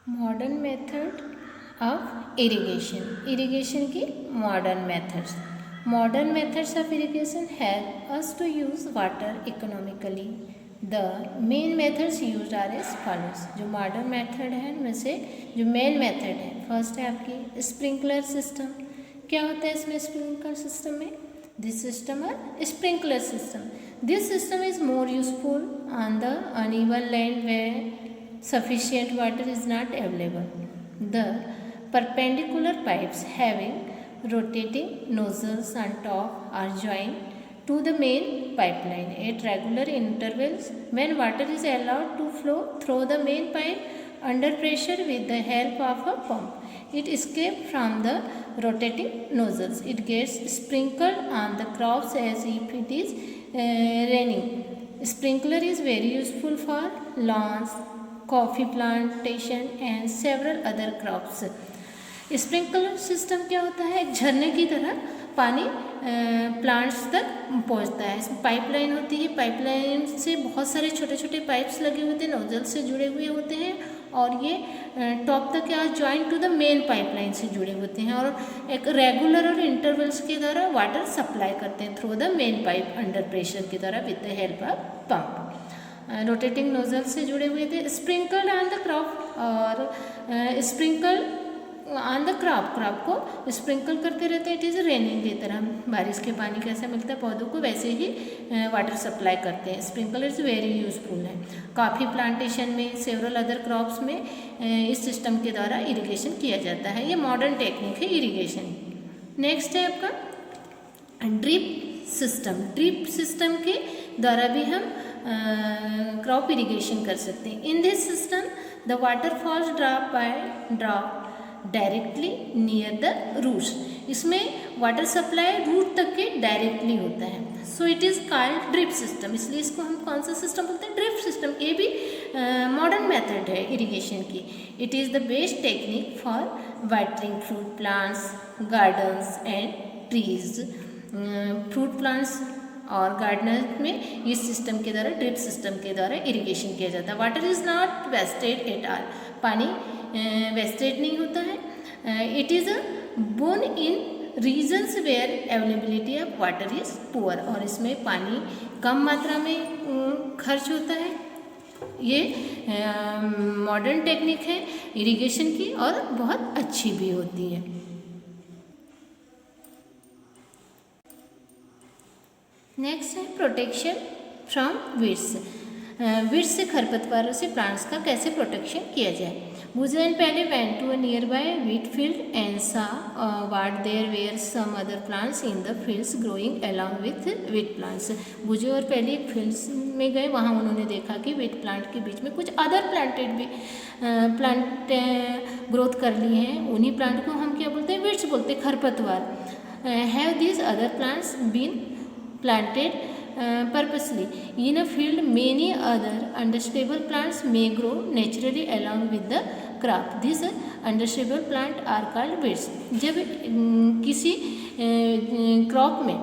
Modern method of irrigation की modern methods of irrigation help us to use water economically. The main methods use are as follows. जो modern method है उनमें से जो main method है, first है आपकी स्प्रिंकलर सिस्टम. क्या होता है इसमें स्प्रिंकलर सिस्टम में? दिस सिस्टम है sprinkler system. This system is more useful on the uneven land where sufficient water is not available. The perpendicular pipes having rotating nozzles on top are joined to the main pipeline at regular intervals. When water is allowed to flow through the main pipe under pressure with the help of a pump, it escapes from the rotating nozzles. It gets sprinkled on the crops as if it is raining. Sprinkler is very useful for lawns, coffee plantation and several other crops. Sprinkler system क्या होता है? एक झरने की तरह पानी plants तक पहुंचता है. इसमें पाइपलाइन होती है. पाइपलाइन से बहुत सारे छोटे छोटे पाइप्स लगे होते हैं, नोजल से जुड़े हुए होते हैं और ये टॉप तक या joint to the main pipeline से जुड़े होते हैं और एक रेगुलर और इंटरवल्स के द्वारा वाटर सप्लाई करते हैं through the main pipe under pressure की द्वारा with the help of pump. Rotating nozzle से जुड़े हुए थे. स्प्रिंकल ऑन द क्रॉप और स्प्रिंकल ऑन द क्रॉप को स्प्रिंकल करते रहते हैं. इट इज़ रेनिंग की तरह बारिश के पानी कैसे मिलता है पौधों को वैसे ही वाटर सप्लाई करते हैं. स्प्रिंकल इज़ वेरी यूजफुल है. कॉफ़ी प्लांटेशन में, सेवरल अदर क्रॉप्स में इस सिस्टम के द्वारा इरिगेशन किया जाता है. ये मॉडर्न टेक्निक है इरिगेशन. नेक्स्ट है आपका ड्रिप सिस्टम. ड्रिप सिस्टम के द्वारा भी हम क्रॉप इरिगेशन कर सकते हैं. In this system the water falls drop by drop directly near the roots. इसमें वाटर सप्लाई रूट तक के डायरेक्टली होता है. So it is called drip system. इसलिए इसको हम कौन सा सिस्टम बोलते हैं? Drip system. ये भी मॉडर्न मेथड है इरिगेशन की. It is the best technique for watering fruit plants, gardens and trees. Fruit plants और गार्डनर में इस सिस्टम के द्वारा, ड्रिप सिस्टम के द्वारा इरिगेशन किया जाता है. Water is not wasted at all. पानी वेस्टेड नहीं होता है. It is a boon in regions where availability of water is poor. और इसमें पानी कम मात्रा में खर्च होता है. ये मॉडर्न टेक्निक है इरिगेशन की और बहुत अच्छी भी होती है. नेक्स्ट है प्रोटेक्शन फ्रॉम वीड्स. वीड्स से, खरपतवारों से प्लांट्स का कैसे प्रोटेक्शन किया जाए. बुझेन पहले went to a nearby wheat field and saw what there were some other plants in the fields growing along with wheat plants. बुझे और पहले एक फील्ड्स में गए, वहाँ उन्होंने देखा कि वीट प्लांट के बीच में कुछ अदर प्लांटेड भी प्लांट ग्रोथ कर ली हैं. उन्हीं प्लांट को हम क्या बोलते हैं? वीड्स बोलते हैं, खरपतवार. Have these other plants been planted purposely in a field. Many other understable plants may grow naturally along with the crop. These understable plant are called weeds. जब किसी क्रॉप में,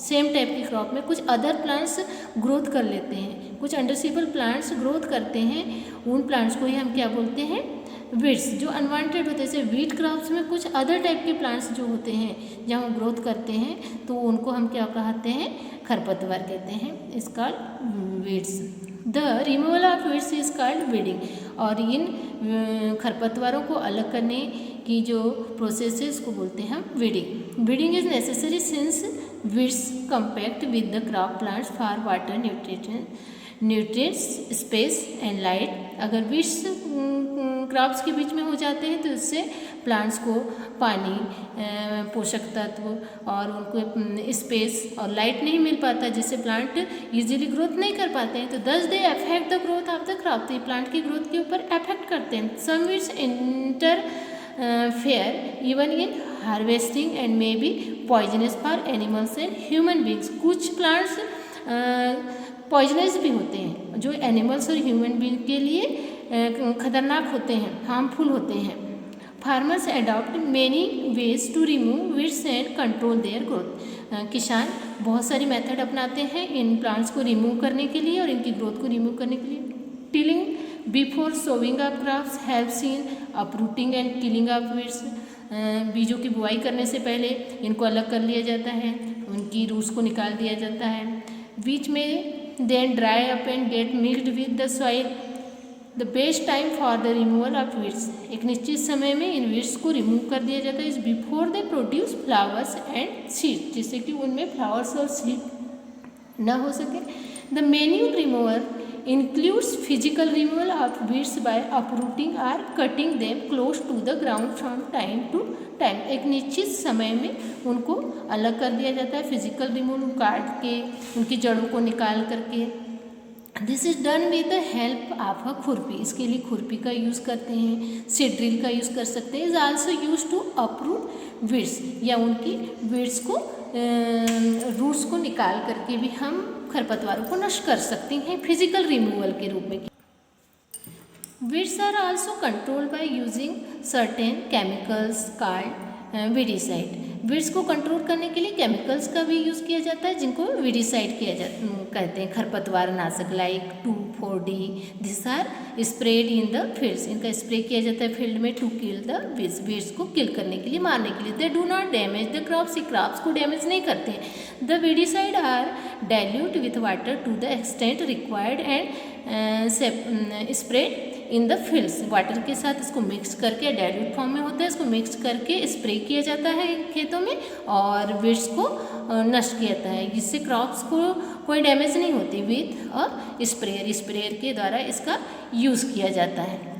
सेम टाइप की crop में कुछ other plants growth कर लेते हैं, कुछ अंडरस्टेबल प्लांट्स ग्रोथ करते हैं, उन प्लांट्स को ही हम क्या बोलते हैं? वीड्स. जो अनवांटेड होते हैं, जैसे वीट क्रॉप्स में कुछ अदर टाइप के प्लांट्स जो होते हैं जहाँ ग्रोथ करते हैं तो उनको हम क्या कहते हैं? खरपतवार कहते हैं. Is called weeds. The removal of weeds is called weeding. और इन खरपतवारों को अलग करने की जो प्रोसेस है इसको बोलते हैं हम weeding. Weeding is necessary since weeds compact with the crop plants for water nutrients space and light. अगर वीड्स क्रॉप्स के बीच में हो जाते हैं तो इससे प्लांट्स को पानी, पोषक तत्व और उनको स्पेस और लाइट नहीं मिल पाता, जिससे प्लांट इजीली ग्रोथ नहीं कर पाते हैं. तो दस they affect the growth of the crop. तो ये प्लांट की ग्रोथ के ऊपर अफेक्ट करते हैं. Some weeds interfere even in harvesting and may be poisonous for animals and human beings. कुछ प्लांट्स पॉइजनस भी होते हैं जो एनिमल्स और ह्यूमन बींग के लिए खतरनाक होते हैं, हार्मफुल होते हैं. Farmers adopt many ways to remove weeds and control their growth. किसान बहुत सारी मेथड अपनाते हैं इन प्लांट्स को रिमूव करने के लिए और इनकी ग्रोथ को रिमूव करने के लिए. Tilling before sowing of crops helps in uprooting and killing of weeds. बीजों की बुआई करने से पहले इनको अलग कर लिया जाता है, उनकी रूट्स को निकाल दिया जाता है। बीच में then dry up and get mixed with the soil. The best time for the removal of weeds, एक निश्चित समय में इन वीड्स को रिमूव कर दिया जाता है is before they produce flowers and seed, जिससे कि उनमें फ्लावर्स और सीड न हो सके। The manure remover includes physical removal of weeds by uprooting or cutting them close to the ground from time to time। एक निश्चित समय में उनको अलग कर दिया जाता है, फिजिकल रिमूवल काट के उनकी जड़ों को निकाल करके। This is done with the help of a खुरपी, इसके लिए खुरपी का यूज़ करते हैं, सीड ड्रिल का यूज़ कर सकते हैं। Is also used to uproot weeds, या उनकी वीड्स को रूट्स को निकाल करके भी हम खरपतवारों को नष्ट कर सकते हैं फिजिकल रिमूवल के रूप में। Weeds are also controlled by using certain chemicals called weedicide. Weeds को कंट्रोल करने के लिए केमिकल्स का भी यूज़ किया जाता है, जिनको वीडिसाइड कहते हैं, खरपतवार नाशक like 2,4-D। This are spread in the fields, इनका स्प्रे किया जाता है फील्ड में to kill the weeds, weeds को किल करने के लिए, मारने के लिए। They do not damage the crops, crops को डैमेज नहीं करते हैं। The weedicide are dilute with water to the extent required and spread in the fields. Water के साथ इसको मिक्स करके, डाइल्यूट फॉर्म में होता है, इसको मिक्स करके स्प्रे किया जाता है खेतों में और वीड्स को नष्ट किया जाता है, जिससे क्रॉप्स को कोई डैमेज नहीं होती। विथ अ स्प्रेयर, स्प्रेयर के द्वारा इसका यूज़ किया जाता है।